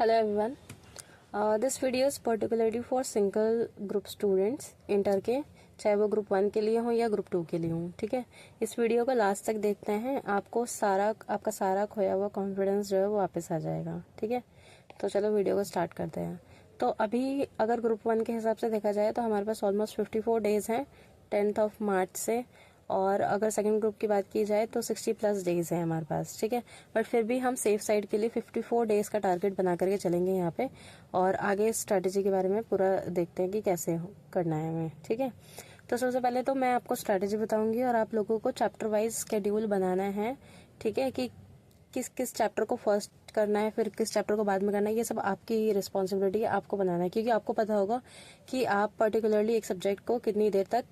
Hello everyone. This video is particularly for single group students inter के, चाहे वो group 1 के लिए हो या ग्रुप 2 के लिए हो। ठीक है, इस वीडियो को लास्ट तक देखते हैं, आपको आपका सारा खोया हुआ कॉन्फिडेंस जो है वो वापस आ जाएगा। ठीक है, तो चलो वीडियो को स्टार्ट करते हैं। तो अभी अगर ग्रुप 1 के हिसाब से देखा जाए तो हमारे पास ऑलमोस्ट 54 डेज हैं 10th मार्च से, और अगर सेकंड ग्रुप की बात की जाए तो 60+ डेज है हमारे पास। ठीक है, बट फिर भी हम सेफ साइड के लिए 54 डेज का टारगेट बना करके चलेंगे यहाँ पे, और आगे स्ट्रेटेजी के बारे में पूरा देखते हैं कि कैसे करना है हमें। ठीक है, तो सबसे पहले तो मैं आपको स्ट्रेटेजी बताऊंगी और आप लोगों को चैप्टर वाइज स्केड्यूल बनाना है। ठीक है, कि किस किस चैप्टर को फर्स्ट करना है, फिर किस चैप्टर को बाद में करना है, ये सब आपकी रिस्पॉन्सिबिलिटी है, आपको बनाना है। क्योंकि आपको पता होगा कि आप पर्टिकुलरली एक सब्जेक्ट को कितनी देर तक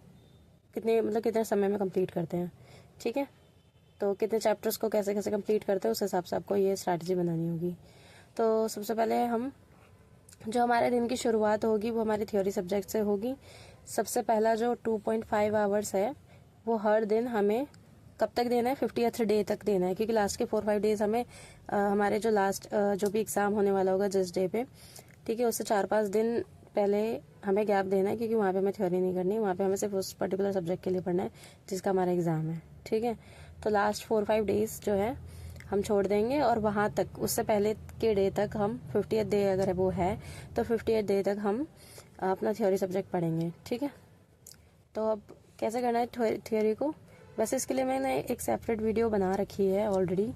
कितने समय में कंप्लीट करते हैं। ठीक है, तो कितने चैप्टर्स को कैसे कैसे कंप्लीट करते हैं उस हिसाब से आपको ये स्ट्रैटेजी बनानी होगी। तो सबसे पहले हम जो हमारे दिन की शुरुआत होगी वो हमारी थ्योरी सब्जेक्ट से होगी। सबसे पहला जो 2.5 आवर्स है वो हर दिन हमें कब तक देना है, 50th डे तक देना है। क्योंकि लास्ट के 4-5 डेज हमें हमारे जो लास्ट जो भी एग्जाम होने वाला होगा जिस डे पे, ठीक है, उससे 4-5 दिन पहले हमें गैप देना है। क्योंकि वहाँ पे हमें थ्योरी नहीं करनी, वहाँ पे हमें सिर्फ उस पर्टिकुलर सब्जेक्ट के लिए पढ़ना है जिसका हमारा एग्जाम है। ठीक है, तो लास्ट 4-5 डेज जो है हम छोड़ देंगे, और वहाँ तक उससे पहले के डे तक हम 50th डे अगर वो है तो 50th डे तक हम अपना थ्योरी सब्जेक्ट पढ़ेंगे। ठीक है, तो अब कैसे करना है थ्योरी को, वैसे इसके लिए मैंने एक सेपरेट वीडियो बना रखी है ऑलरेडी।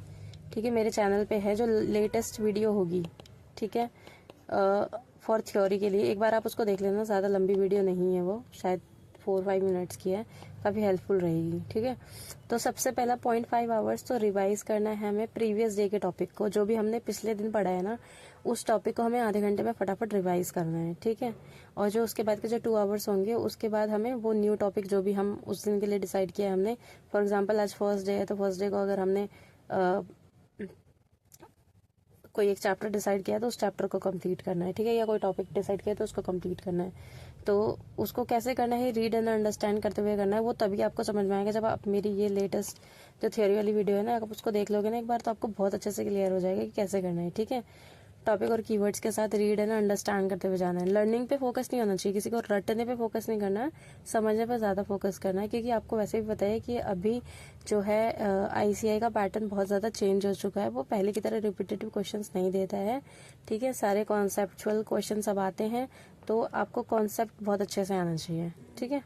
ठीक है, मेरे चैनल पे है, जो लेटेस्ट वीडियो होगी। ठीक है, फॉर थ्योरी के लिए एक बार आप उसको देख लेना, ज़्यादा लंबी वीडियो नहीं है वो, शायद 4-5 मिनट्स की है, काफ़ी हेल्पफुल रहेगी। ठीक है, तो सबसे पहला 0.5 आवर्स तो रिवाइज करना है हमें प्रीवियस डे के टॉपिक को, जो भी हमने पिछले दिन पढ़ा है ना उस टॉपिक को हमें आधे घंटे में फटाफट रिवाइज करना है। ठीक है, और जो उसके बाद के जो 2 आवर्स होंगे उसके बाद हमें वो न्यू टॉपिक जो भी हम उस दिन के लिए डिसाइड किया है हमने, फॉर एग्जाम्पल आज फर्स्ट डे है तो फर्स्ट डे को अगर हमने कोई एक चैप्टर डिसाइड किया तो उस चैप्टर को कंप्लीट करना है। ठीक है, या कोई टॉपिक डिसाइड किया तो उसको कंप्लीट करना है। तो उसको कैसे करना है, रीड एंड अंडरस्टैंड करते हुए करना है। वो तभी आपको समझ में आएगा जब आप मेरी ये लेटेस्ट जो थ्योरी वाली वीडियो है ना, आप उसको देख लोगे ना एक बार, तो आपको बहुत अच्छे से क्लियर हो जाएगा कि कैसे करना है। ठीक है, टॉपिक और कीवर्ड्स के साथ रीड एंड अंडरस्टैंड करते हुए जाना है। लर्निंग पे फोकस नहीं होना चाहिए, किसी को रटने पे फोकस नहीं करना है, समझने पे ज़्यादा फोकस करना है। क्योंकि आपको वैसे भी पता है कि अभी जो है ICI का पैटर्न बहुत ज़्यादा चेंज हो चुका है, वो पहले की तरह रिपीटेटिव क्वेश्चंस नहीं देता है। ठीक है, सारे कॉन्सेप्चुअल क्वेश्चन अब आते हैं, तो आपको कॉन्सेप्ट बहुत अच्छे से आना चाहिए। ठीक है,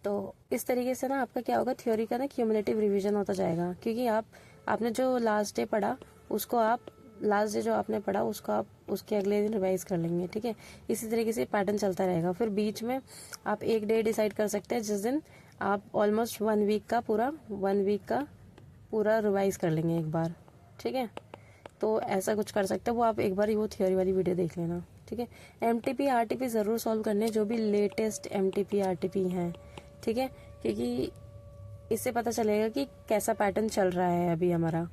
तो इस तरीके से ना आपका क्या होगा, थ्योरी का ना क्यूमुलेटिव रिवीजन होता जाएगा। क्योंकि आपने जो लास्ट डे पढ़ा उसको आप लास्ट डे जो आपने पढ़ा उसको आप उसके अगले दिन रिवाइज कर लेंगे। ठीक है, इसी तरीके से पैटर्न चलता रहेगा। फिर बीच में आप एक डे डिसाइड कर सकते हैं जिस दिन आप ऑलमोस्ट 1 वीक का पूरा रिवाइज कर लेंगे एक बार। ठीक है, तो ऐसा कुछ कर सकते हैं, वो आप एक बार वो थ्योरी वाली वीडियो देख लेना। ठीक है, MTP RTP ज़रूर सॉल्व करने, जो भी लेटेस्ट MTP RTP हैं। ठीक है, क्योंकि इससे पता चलेगा कि कैसा पैटर्न चल रहा है अभी हमारा।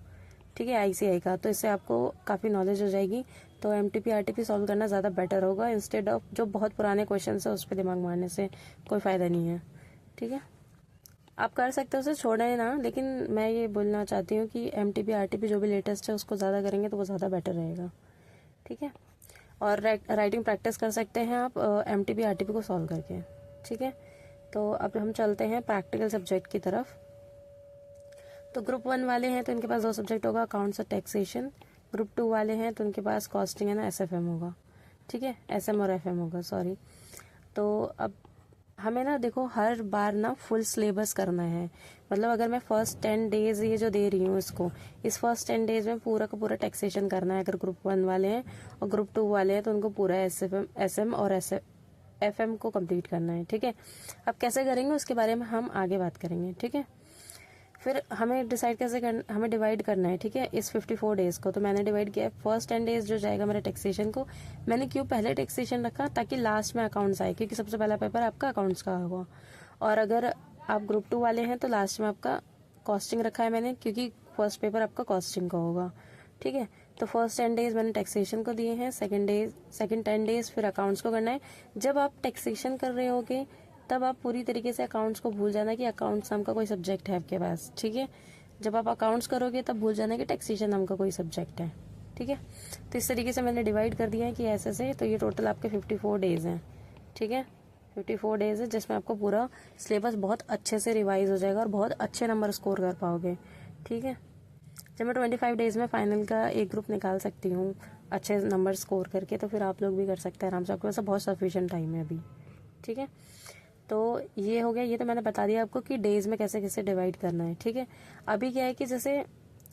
ठीक है, ICI का, तो इससे आपको काफ़ी नॉलेज हो जाएगी। तो MTP RTP सॉल्व करना ज़्यादा बेटर होगा, इंस्टेड ऑफ जो बहुत पुराने क्वेश्चन है उस पर दिमाग मारने से कोई फ़ायदा नहीं है। ठीक है, आप कर सकते हो, उसे छोड़े ना, लेकिन मैं ये बोलना चाहती हूँ कि MTP RTP जो भी लेटेस्ट है उसको ज़्यादा करेंगे तो वो ज़्यादा बेटर रहेगा। ठीक है, और राइटिंग प्रैक्टिस कर सकते हैं आप MTP RTP को सॉल्व करके। ठीक है, तो अब हम चलते हैं प्रैक्टिकल सब्जेक्ट की तरफ। तो ग्रुप 1 वाले हैं तो इनके पास 2 सब्जेक्ट होगा, अकाउंट्स और टैक्सेशन। ग्रुप 2 वाले हैं तो उनके पास कॉस्टिंग है ना, SFM होगा। ठीक है, SM और FM होगा, सॉरी। तो अब हमें ना देखो हर बार ना फुल सिलेबस करना है। मतलब अगर मैं फर्स्ट 10 डेज ये जो दे रही हूँ इसको, इस फर्स्ट 10 डेज में पूरा का पूरा टैक्सेशन करना है अगर ग्रुप 1 वाले हैं, और ग्रुप 2 वाले हैं तो उनको पूरा SFM SM और FM को कंप्लीट करना है। ठीक है, अब कैसे करेंगे उसके बारे में हम आगे बात करेंगे। ठीक है, फिर हमें डिसाइड कैसे करना, हमें डिवाइड करना है। ठीक है, इस 54 डेज को तो मैंने डिवाइड किया। फर्स्ट 10 डेज जो जाएगा मेरे टैक्सेशन को, मैंने क्यों पहले टैक्सेशन रखा, ताकि लास्ट में अकाउंट्स आए, क्योंकि सबसे पहला पेपर आपका अकाउंट्स का होगा। और अगर आप ग्रुप 2 वाले हैं तो लास्ट में आपका कॉस्टिंग रखा है मैंने, क्योंकि फर्स्ट पेपर आपका कॉस्टिंग का होगा। ठीक है, तो फर्स्ट 10 डेज मैंने टैक्सेशन को दिए हैं, सेकंड 10 डेज फिर अकाउंट्स को करना है। जब आप टैक्सेशन कर रहे होगे तब आप पूरी तरीके से अकाउंट्स को भूल जाना कि अकाउंट्स नाम का कोई सब्जेक्ट है आपके पास। ठीक है, जब आप अकाउंट्स करोगे तब भूल जाना कि टैक्सेशन नाम का कोई सब्जेक्ट है। ठीक है। तो इस तरीके से मैंने डिवाइड कर दिया है कि ऐसे से, तो ये टोटल आपके 54 डेज हैं, ठीक है। 54 डेज है जिसमें आपको पूरा सिलेबस बहुत अच्छे से रिवाइज हो जाएगा और बहुत अच्छे नंबर स्कोर कर पाओगे, ठीक है। जब मैं 25 डेज में फाइनल का एक ग्रुप निकाल सकती हूँ अच्छे नंबर स्कोर करके, तो फिर आप लोग भी कर सकते हैं आराम से, आपके पास बहुत सफिशिएंट टाइम है अभी, ठीक है। तो ये हो गया, ये तो मैंने बता दिया आपको कि डेज में कैसे कैसे डिवाइड करना है, ठीक है। अभी क्या है कि जैसे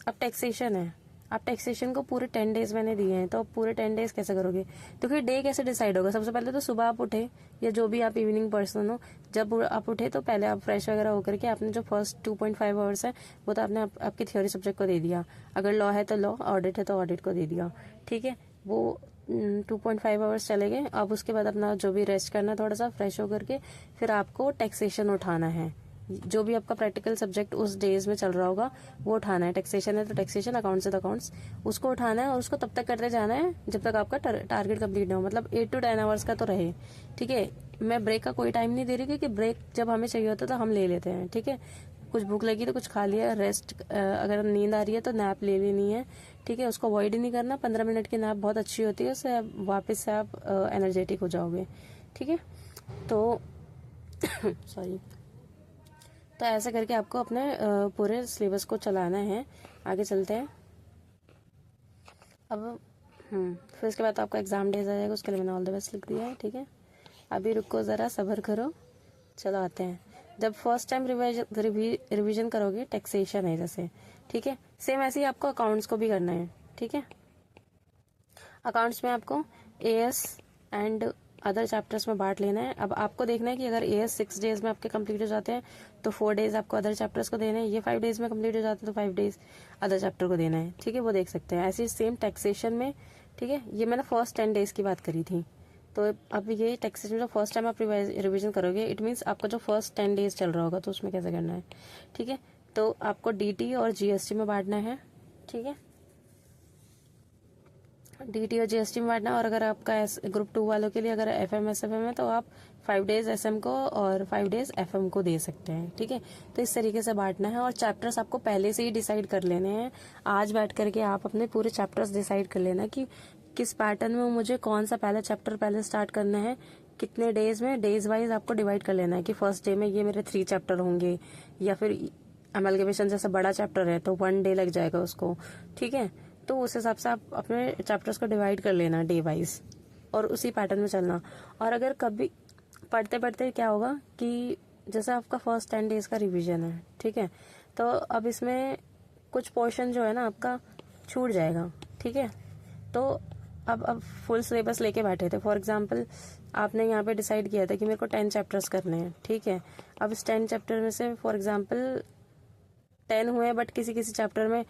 अब टैक्सेशन है, आप टैक्सेशन को पूरे 10 डेज मैंने दिए हैं, तो आप पूरे 10 डेज कैसे करोगे? तो फिर डे कैसे डिसाइड होगा? सबसे पहले तो सुबह आप उठे, या जो भी आप इवनिंग पर्सन हो, जब आप उठे तो पहले आप फ्रेश वगैरह होकर के आपने जो फर्स्ट 2.5 आवर्स है वो तो आपने आपकी थ्योरी सब्जेक्ट को दे दिया, अगर लॉ है तो लॉ, ऑडिट है तो ऑडिट को दे दिया, ठीक है। वो 2.5 आवर्स चले गए। अब उसके बाद अपना जो भी रेस्ट करना, थोड़ा सा फ्रेश होकर के फिर आपको टैक्सेशन उठाना है, जो भी आपका प्रैक्टिकल सब्जेक्ट उस डेज में चल रहा होगा वो उठाना है। टैक्सेशन है तो टैक्सेशन, अकाउंट्स है तो अकाउंट्स, उसको उठाना है और उसको तब तक करते जाना है जब तक आपका टारगेट कंप्लीट ना हो, मतलब 8 to 10 आवर्स का तो रहे, ठीक है। मैं ब्रेक का कोई टाइम नहीं दे रही, क्योंकि ब्रेक जब हमें चाहिए होता है तो हम ले लेते हैं, ठीक है। कुछ भूख लगी तो कुछ खा लिया, रेस्ट, अगर नींद आ रही है तो नैप ले लेनी है, ठीक है। उसको अवॉइड ही नहीं करना, 15 मिनट की नैप बहुत अच्छी होती है, उससे वापस से आप एनर्जेटिक हो जाओगे, ठीक है। तो सॉरी, तो ऐसे करके आपको अपने पूरे सिलेबस को चलाना है। आगे चलते हैं अब। फिर उसके बाद आपका एग्जाम डेज आ जाएगा, उसके लिए मैंने ऑल द बेस्ट लिख दिया है, ठीक है। अभी रुको ज़रा, सब्र करो, चलो आते हैं। जब फर्स्ट टाइम रिवीजन करोगे, टैक्सेशन है जैसे, ठीक है, सेम ऐसे ही आपको अकाउंट्स को भी करना है, ठीक है। अकाउंट्स में आपको एएस एंड अदर चैप्टर्स में बांट लेना है। अब आपको देखना है कि अगर एएस 6 डेज में आपके कंप्लीट हो जाते हैं तो 4 डेज आपको अदर चैप्टर्स को देना है, ये 5 डेज में कंप्लीट हो जाते हैं तो 5 डेज अदर चैप्टर को देना है, ठीक है। वो देख सकते हैं। ऐसे सेम टैक्सेशन में, ठीक है, ये मैंने फर्स्ट 10 डेज की बात करी थी। तो अब ये टैक्सेशन जो फर्स्ट टाइम आप रिविजन करोगे, इट मीन्स आपका जो फर्स्ट 10 डेज चल रहा होगा तो उसमें कैसे करना है, ठीक है। तो आपको डीटी और जीएसटी में बांटना है, ठीक है। डीटी और जीएसटी में बांटना। और अगर आपका ग्रुप 2 वालों के लिए अगर एफएम एसएफएम है तो आप 5 डेज एसएम को और 5 डेज एफएम को दे सकते हैं, ठीक है। तो इस तरीके से बांटना है। और चैप्टर्स आपको पहले से ही डिसाइड कर लेने हैं। आज बैठ करके आप अपने पूरे चैप्टर्स डिसाइड कर लेना कि किस पैटर्न में मुझे कौन सा पहला चैप्टर पहले स्टार्ट करना है, कितने डेज में, डेज वाइज आपको डिवाइड कर लेना है कि फर्स्ट डे में ये मेरे 3 चैप्टर होंगे, या फिर अमेलगमेशन जैसा बड़ा चैप्टर है तो 1 डे लग जाएगा उसको, ठीक है। तो उस हिसाब से आप अपने चैप्टर्स को डिवाइड कर लेना डे वाइज, और उसी पैटर्न में चलना। और अगर कभी पढ़ते पढ़ते क्या होगा कि जैसे आपका फर्स्ट 10 डेज का रिवीजन है, ठीक है, तो अब इसमें कुछ पोर्शन जो है ना आपका छूट जाएगा, ठीक है। तो अब फुल सिलेबस लेके बैठे थे, फॉर एग्जांपल आपने यहाँ पे डिसाइड किया था कि मेरे को 10 चैप्टर्स करने हैं, ठीक है। अब इस 10 चैप्टर में से फॉर एग्जांपल 10 हुए, बट किसी किसी चैप्टर में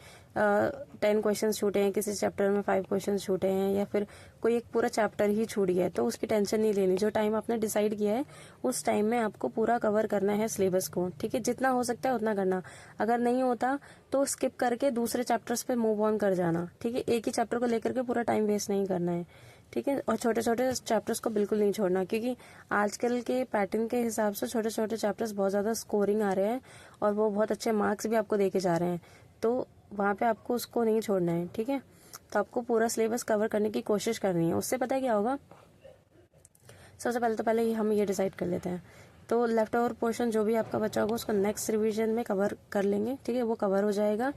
10 क्वेश्चन छूटे हैं, किसी चैप्टर में 5 क्वेश्चन छूटे हैं, या फिर कोई एक पूरा चैप्टर ही छूट गया है, तो उसकी टेंशन नहीं लेनी। जो टाइम आपने डिसाइड किया है उस टाइम में आपको पूरा कवर करना है सिलेबस को, ठीक है। जितना हो सकता है उतना करना, अगर नहीं होता तो स्किप करके दूसरे चैप्टर्स पे मूव ऑन कर जाना, ठीक है। एक ही चैप्टर को लेकर के पूरा टाइम वेस्ट नहीं करना है, ठीक है। और छोटे छोटे चैप्टर्स को बिल्कुल नहीं छोड़ना, क्योंकि आजकल के पैटर्न के हिसाब से छोटे छोटे चैप्टर्स बहुत ज्यादा स्कोरिंग आ रहे हैं और वो बहुत अच्छे मार्क्स भी आपको देके जा रहे हैं, तो वहां पे आपको उसको नहीं छोड़ना है, ठीक है। तो आपको पूरा सिलेबस कवर करने की कोशिश करनी है। उससे पता है क्या होगा, सबसे पहले तो पहले हम ये डिसाइड कर लेते हैं, तो लेफ्ट ओवर पोर्शन जो भी आपका बचा होगा उसको नेक्स्ट रिवीजन में कवर कर लेंगे, ठीक है। वो कवर हो जाएगा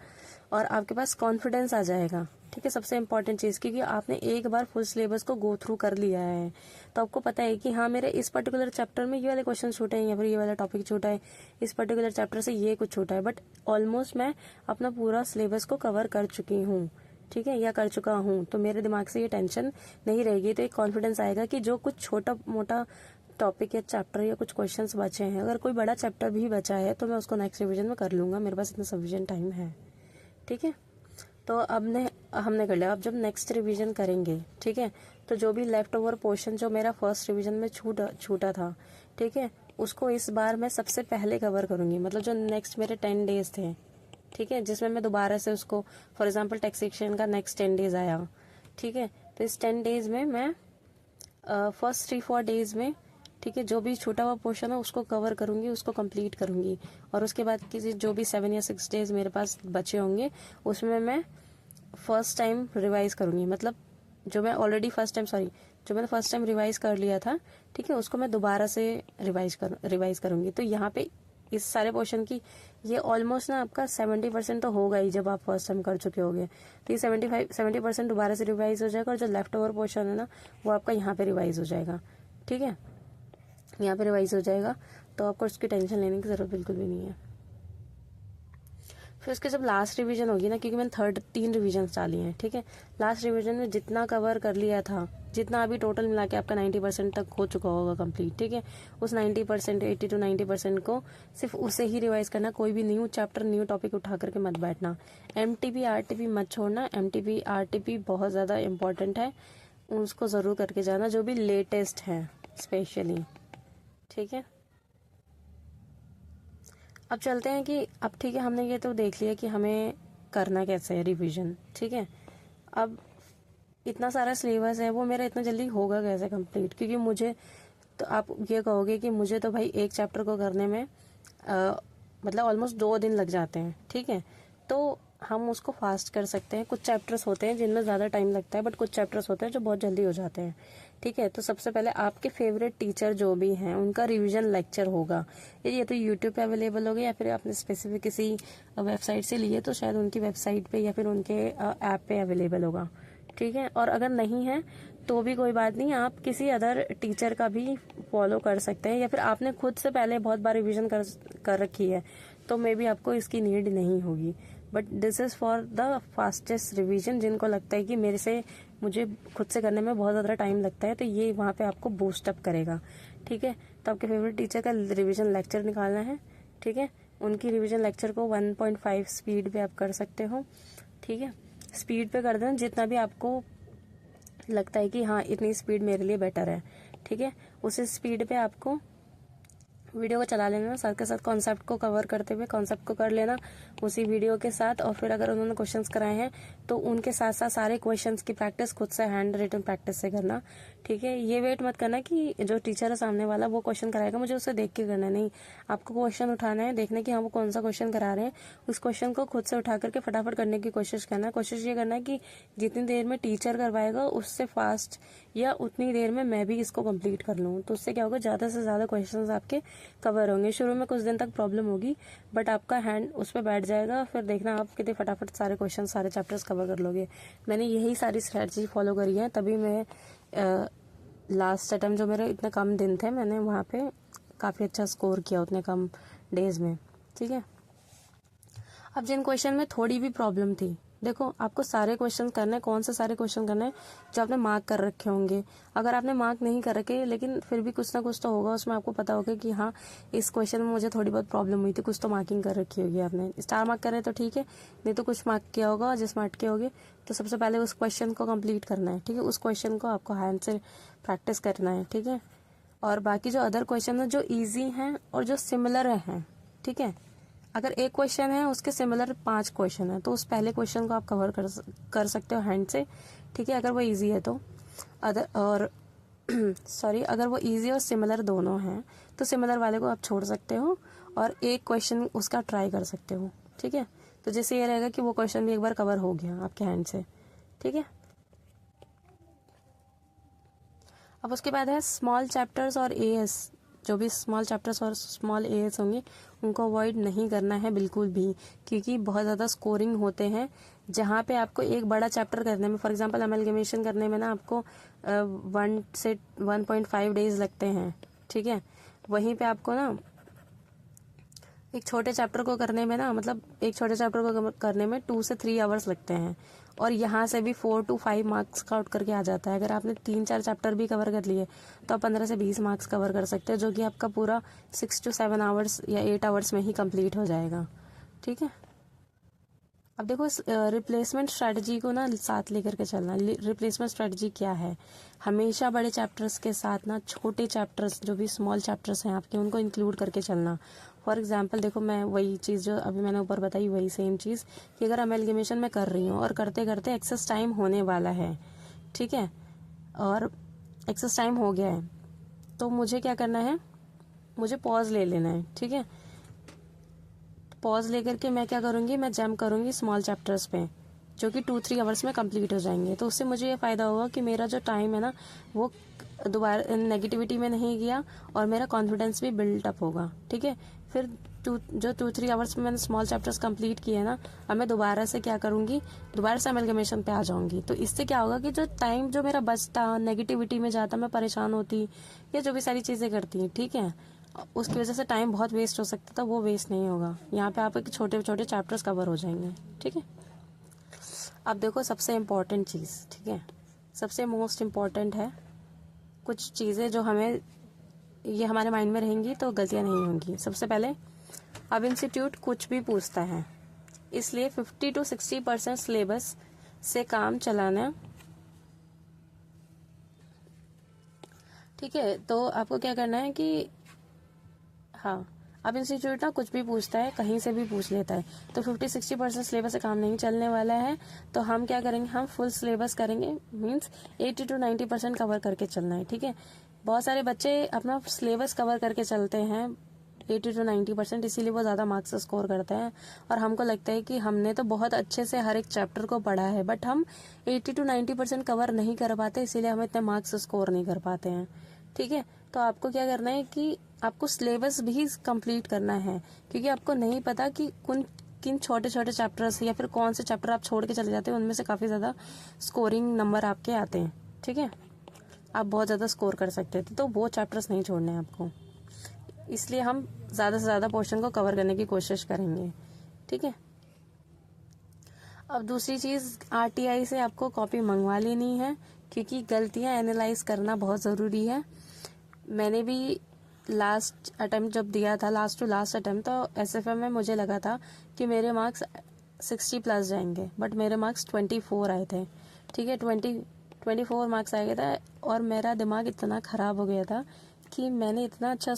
और आपके पास कॉन्फिडेंस आ जाएगा, ठीक है। सबसे इंपॉर्टेंट चीज, क्योंकि आपने एक बार फुल सिलेबस को गो थ्रू कर लिया है, तो आपको पता है कि हाँ मेरे इस पर्टिकुलर चैप्टर में ये वाले क्वेश्चन छूटे हैं, या फिर ये वाला टॉपिक छूटा है, इस पर्टिकुलर चैप्टर से ये कुछ छूटा है, बट ऑलमोस्ट मैं अपना पूरा सिलेबस को कवर कर चुकी हूँ, ठीक है, या कर चुका हूँ। तो मेरे दिमाग से ये टेंशन नहीं रहेगी, तो एक कॉन्फिडेंस आएगा कि जो कुछ छोटा मोटा टॉपिक या चैप्टर या कुछ क्वेश्चंस बचे हैं, अगर कोई बड़ा चैप्टर भी बचा है तो मैं उसको नेक्स्ट रिवीजन में कर लूंगा, मेरे पास इतना सफिशिएंट टाइम है, ठीक है। तो अब हमने कर लिया। अब जब नेक्स्ट रिवीजन करेंगे, ठीक है, तो जो भी लेफ्ट ओवर पोर्शन जो मेरा फर्स्ट रिवीजन में छूटा था, ठीक है, उसको इस बार मैं सबसे पहले कवर करूंगी। मतलब जो नेक्स्ट मेरे 10 डेज थे, ठीक है, जिसमें मैं दोबारा से उसको, फॉर एग्जाम्पल टैक्सेशन का नेक्स्ट 10 डेज आया, ठीक है, तो इस 10 डेज में मैं फर्स्ट 3-4 डेज में, ठीक है, जो भी छूटा हुआ पोर्शन है उसको कवर करूंगी, उसको कंप्लीट करूंगी। और उसके बाद किसी जो भी 7 या 6 डेज मेरे पास बचे होंगे उसमें मैं फर्स्ट टाइम रिवाइज करूंगी, मतलब जो मैंने फर्स्ट टाइम रिवाइज कर लिया था, ठीक है, उसको मैं दोबारा से रिवाइज करूंगी। तो यहाँ पे इस सारे पोर्शन की ये ऑलमोस्ट ना आपका 70% तो होगा ही जब आप फर्स्ट टाइम कर चुके होगे। तो ये 70% दोबारा से रिवाइज हो जाएगा, और जो लेफ्ट ओवर पोर्शन है ना वो आपका यहाँ पे रिवाइज हो जाएगा, ठीक है, यहाँ पे रिवाइज हो जाएगा। तो आपको उसकी टेंशन लेने की जरूरत बिल्कुल भी नहीं है। फिर उसके जब लास्ट रिवीजन होगी ना, क्योंकि मैंने 3 रिवीजन डाली हैं, ठीक है, लास्ट रिवीजन में जितना कवर कर लिया था, जितना अभी टोटल मिला के आपका 90% तक हो चुका होगा कंप्लीट, ठीक है, उस 90%, 80 to 90% को सिर्फ उसे ही रिवाइज करना। कोई भी न्यू चैप्टर, न्यू टॉपिक उठा करके मत बैठना। MTP RTP मत छोड़ना। MTP RTP बहुत ज़्यादा इंपॉर्टेंट है, उसको ज़रूर करके जाना, जो भी लेटेस्ट है स्पेशली, ठीक है। अब चलते हैं कि अब ठीक है, हमने ये तो देख लिया कि हमें करना कैसे है रिवीजन, ठीक है। अब इतना सारा सिलेबस है, वो मेरा इतना जल्दी होगा कैसे कंप्लीट, क्योंकि मुझे तो आप ये कहोगे कि मुझे तो भाई एक चैप्टर को करने में मतलब ऑलमोस्ट 2 दिन लग जाते हैं, ठीक है। तो हम उसको फास्ट कर सकते हैं। कुछ चैप्टर्स होते हैं जिनमें ज़्यादा टाइम लगता है, बट कुछ चैप्टर्स होते हैं जो बहुत जल्दी हो जाते हैं, ठीक है। तो सबसे पहले आपके फेवरेट टीचर जो भी हैं उनका रिवीजन लेक्चर होगा, ये तो यूट्यूब पे अवेलेबल होगा, या फिर आपने स्पेसिफिक किसी वेबसाइट से लिए तो शायद उनकी वेबसाइट पे या फिर उनके ऐप पे अवेलेबल होगा, ठीक है। और अगर नहीं है तो भी कोई बात नहीं, आप किसी अदर टीचर का भी फॉलो कर सकते हैं, या फिर आपने खुद से पहले बहुत बार रिवीजन कर रखी है तो मे बी आपको इसकी नीड नहीं होगी। But this is for the fastest revision, जिनको लगता है कि मुझे खुद से करने में बहुत ज़्यादा टाइम लगता है, तो ये वहाँ पे आपको बूस्ट अप करेगा, ठीक है। तो आपके फेवरेट टीचर का रिवीजन लेक्चर निकालना है, ठीक है। उनकी रिवीजन लेक्चर को 1.5 स्पीड पे आप कर सकते हो, ठीक है। स्पीड पे कर देना जितना भी आपको लगता है कि हाँ इतनी स्पीड मेरे लिए बेटर है, ठीक है। उसी स्पीड पे आपको वीडियो को चला लेना, साथ के साथ कॉन्सेप्ट को कवर करते हुए कॉन्सेप्ट को कर लेना उसी वीडियो के साथ। और फिर अगर उन्होंने क्वेश्चंस कराए हैं तो उनके साथ साथ सारे क्वेश्चंस की प्रैक्टिस खुद से हैंड रिटन प्रैक्टिस से करना, ठीक है। ये वेट मत करना कि जो टीचर है सामने वाला वो क्वेश्चन कराएगा मुझे उसे देख के करना, नहीं, आपको क्वेश्चन उठाना है, देखना कि हाँ वो कौन सा क्वेश्चन करा रहे हैं, उस क्वेश्चन को खुद से उठा करके फटाफट करने की कोशिश करना है। कोशिश ये करना है कि जितनी देर में टीचर करवाएगा उससे फास्ट या उतनी देर में मैं भी इसको कंप्लीट कर लूँ, तो उससे क्या होगा, ज़्यादा से ज़्यादा क्वेश्चंस आपके कवर होंगे। शुरू में कुछ दिन तक प्रॉब्लम होगी, बट आपका हैंड उस पर बैठ जाएगा, फिर देखना आप कितने फटाफट सारे क्वेश्चन, सारे चैप्टर्स कवर कर लोगे। मैंने यही सारी स्ट्रैटेजी फॉलो करी है, तभी मैं लास्ट अटेम्प्ट जो मेरे इतने कम दिन थे, मैंने वहाँ पे काफ़ी अच्छा स्कोर किया उतने कम डेज में, ठीक है। अब जिन क्वेश्चन में थोड़ी भी प्रॉब्लम थी, देखो आपको सारे क्वेश्चन करने, कौन से सारे क्वेश्चन करने हैं जो आपने मार्क कर रखे होंगे। अगर आपने मार्क नहीं कर रखे लेकिन फिर भी कुछ ना कुछ तो होगा उसमें, आपको पता होगा कि हाँ इस क्वेश्चन में मुझे थोड़ी बहुत प्रॉब्लम हुई थी, कुछ तो मार्किंग कर रखी होगी आपने। स्टार मार्क करें तो ठीक है, नहीं तो कुछ मार्क किया होगा, जिस मार्क किए होगे तो सबसे पहले उस क्वेश्चन को कंप्लीट करना है, ठीक है। उस क्वेश्चन को आपको हैंड से प्रैक्टिस करना है, ठीक है। और बाकी जो अदर क्वेश्चन है जो ईजी हैं और जो सिमिलर हैं, ठीक है, अगर एक क्वेश्चन है उसके सिमिलर 5 क्वेश्चन है तो उस पहले क्वेश्चन को आप कवर कर सकते हो हैंड से, ठीक है, अगर वो इजी है तो। अदर और सॉरी, अगर वो इजी और सिमिलर दोनों हैं तो सिमिलर वाले को आप छोड़ सकते हो और एक क्वेश्चन उसका ट्राई कर सकते हो, ठीक है। तो जैसे ये रहेगा कि वो क्वेश्चन भी एक बार कवर हो गया आपके हैंड से, ठीक है। अब उसके बाद है स्मॉल चैप्टर्स और AS, जो भी स्मॉल चैप्टर्स और स्मॉल AS होंगे उनको अवॉइड नहीं करना है बिल्कुल भी, क्योंकि बहुत ज़्यादा स्कोरिंग होते हैं जहाँ पे आपको एक बड़ा चैप्टर करने में, फॉर एग्जांपल अमेलगमेशन करने में ना आपको 1 से 1.5 डेज लगते हैं, ठीक है। वहीं पे आपको ना एक छोटे चैप्टर को करने में ना, मतलब एक छोटे चैप्टर को करने में 2 से 3 आवर्स लगते हैं, और यहाँ से भी 4 to 5 मार्क्स का आउट करके आ जाता है। अगर आपने 3-4 चैप्टर भी कवर कर लिए तो आप 15 से 20 मार्क्स कवर कर सकते हैं, जो कि आपका पूरा 6 to 7 आवर्स या 8 आवर्स में ही कंप्लीट हो जाएगा, ठीक है। अब देखो रिप्लेसमेंट स्ट्रेटजी को ना साथ लेकर के चलना। रिप्लेसमेंट स्ट्रेटजी क्या है, हमेशा बड़े चैप्टर्स के साथ ना छोटे चैप्टर्स, जो भी स्मॉल चैप्टर्स हैं आपके, उनको इंक्लूड करके चलना। फॉर एग्जांपल देखो, मैं वही चीज़ जो अभी मैंने ऊपर बताई, वही सेम चीज़ कि अगर अमेलगमेशन मैं कर रही हूँ और करते करते एक्सेस टाइम होने वाला है, ठीक है, और एक्सेस टाइम हो गया है, तो मुझे क्या करना है, मुझे पॉज ले लेना है, ठीक है। पॉज लेकर के मैं क्या करूँगी, मैं जंप करूँगी स्मॉल चैप्टर्स पे जो कि 2-3 आवर्स में कंप्लीट हो जाएंगे। तो उससे मुझे ये फ़ायदा होगा कि मेरा जो टाइम है ना वो दोबारा नेगेटिविटी में नहीं गया और मेरा कॉन्फिडेंस भी बिल्डअप होगा। ठीक है, फिर 2-3 आवर्स में मैंने स्मॉल चैप्टर्स कंप्लीट किए ना, अब मैं दोबारा से क्या करूँगी, दोबारा से अमेलगमेशन पे आ जाऊँगी। तो इससे क्या होगा कि जो टाइम जो मेरा बचता, नेगेटिविटी में जाता, मैं परेशान होती या जो भी सारी चीज़ें करती, ठीक है, उसकी वजह से टाइम बहुत वेस्ट हो सकता था, वो वेस्ट नहीं होगा। यहाँ पे आपके छोटे छोटे चैप्टर्स कवर हो जाएंगे। ठीक है, अब देखो सबसे इम्पोर्टेंट चीज़, ठीक है, सबसे मोस्ट इम्पॉर्टेंट है, कुछ चीज़ें जो हमें ये हमारे माइंड में रहेंगी तो गलतियाँ नहीं होंगी। सबसे पहले, अब इंस्टीट्यूट कुछ भी पूछता है, इसलिए 50 to 60% सिलेबस से काम चलाना। ठीक है, तो आपको क्या करना है कि हाँ, अब इंस्टीट्यूट ना कुछ भी पूछता है, कहीं से भी पूछ लेता है, तो 50-60% सिलेबस से काम नहीं चलने वाला है। तो हम क्या करेंगे, हम फुल सिलेबस करेंगे, मीन्स 80 to 90% कवर करके चलना है। ठीक है, बहुत सारे बच्चे अपना सिलेबस कवर करके चलते हैं 80 to 90%, इसीलिए वो ज़्यादा मार्क्स स्कोर करते हैं और हमको लगता है कि हमने तो बहुत अच्छे से हर एक चैप्टर को पढ़ा है, बट हम 80 to 90% कवर नहीं कर पाते, इसीलिए हम इतने मार्क्स स्कोर नहीं कर पाते हैं। ठीक है, तो आपको क्या करना है कि आपको सिलेबस भी कंप्लीट करना है, क्योंकि आपको नहीं पता कि किन छोटे छोटे चैप्टर्स या फिर कौन से चैप्टर आप छोड़ के चले जाते हैं, उनमें से काफ़ी ज़्यादा स्कोरिंग नंबर आपके आते हैं। ठीक है, आप बहुत ज़्यादा स्कोर कर सकते थे, तो वो चैप्टर्स नहीं छोड़ने हैं आपको, इसलिए हम ज़्यादा से ज़्यादा पोर्शन को कवर करने की कोशिश करेंगे। ठीक है, अब दूसरी चीज़, RTI से आपको कॉपी मंगवा लेनी है, क्योंकि गलतियाँ एनालाइज करना बहुत ज़रूरी है। मैंने भी लास्ट अटेम्प्ट जब दिया था, लास्ट टू लास्ट अटेम्प्ट, तो SFM में मुझे लगा था कि मेरे मार्क्स 60+ जाएंगे, बट मेरे मार्क्स 24 आए थे। ठीक है, 24 मार्क्स आए थे और मेरा दिमाग इतना ख़राब हो गया था कि मैंने इतना अच्छे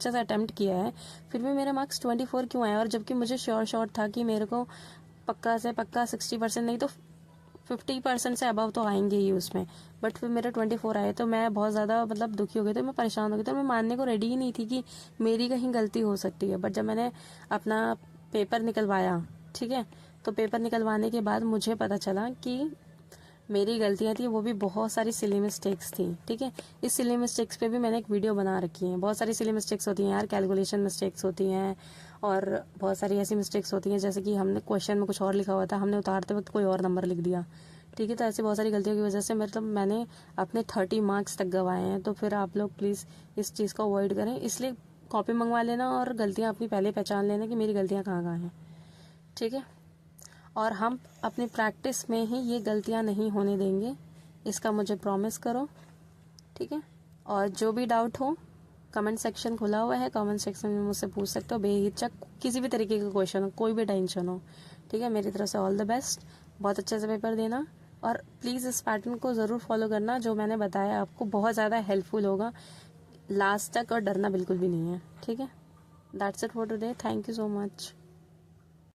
से अटेम्प्ट किया है, फिर भी मेरे मार्क्स 24 क्यों आए, और जबकि मुझे श्योर था कि मेरे को पक्का से पक्का 60% नहीं तो 50% से अबव तो आएंगे ही उसमें, बट फिर मेरे 24 आए। तो मैं बहुत ज़्यादा दुखी हो गई थी, मैं परेशान हो गई थी, मैं मानने को रेडी ही नहीं थी कि मेरी कहीं गलती हो सकती है। बट जब मैंने अपना पेपर निकलवाया, ठीक है, तो पेपर निकलवाने के बाद मुझे पता चला कि मेरी गलतियाँ थी, वो भी बहुत सारी सिली मिस्टेक्स थी। ठीक है, इस सिली मिस्टेक्स पे भी मैंने एक वीडियो बना रखी है। बहुत सारी सिली मिस्टेक्स होती हैं यार, कैलकुलेशन मिस्टेक्स होती हैं और बहुत सारी ऐसी मिस्टेक्स होती हैं, जैसे कि हमने क्वेश्चन में कुछ और लिखा हुआ था, हमने उतारते वक्त कोई और नंबर लिख दिया। ठीक है, तो ऐसी बहुत सारी गलतियों की वजह से मैंने अपने 30 मार्क्स तक गंवाए हैं। तो फिर आप लोग प्लीज़ इस चीज़ को अवॉइड करें, इसलिए कॉपी मंगवा लेना और गलतियाँ अपनी पहले पहचान लेना कि मेरी गलतियाँ कहाँ कहाँ हैं। ठीक है, और हम अपनी प्रैक्टिस में ही ये गलतियाँ नहीं होने देंगे, इसका मुझे प्रॉमिस करो। ठीक है, और जो भी डाउट हो, कमेंट सेक्शन खुला हुआ है, कमेंट सेक्शन में मुझसे पूछ सकते हो बेहिचक, किसी भी तरीके का क्वेश्चन हो, कोई भी टेंशन हो। ठीक है, मेरी तरफ से ऑल द बेस्ट, बहुत अच्छे से पेपर देना और प्लीज़ इस पैटर्न को ज़रूर फॉलो करना, जो मैंने बताया आपको बहुत ज़्यादा हेल्पफुल होगा लास्ट तक, और डरना बिल्कुल भी नहीं है। ठीक है, that's it for today, thank you so much.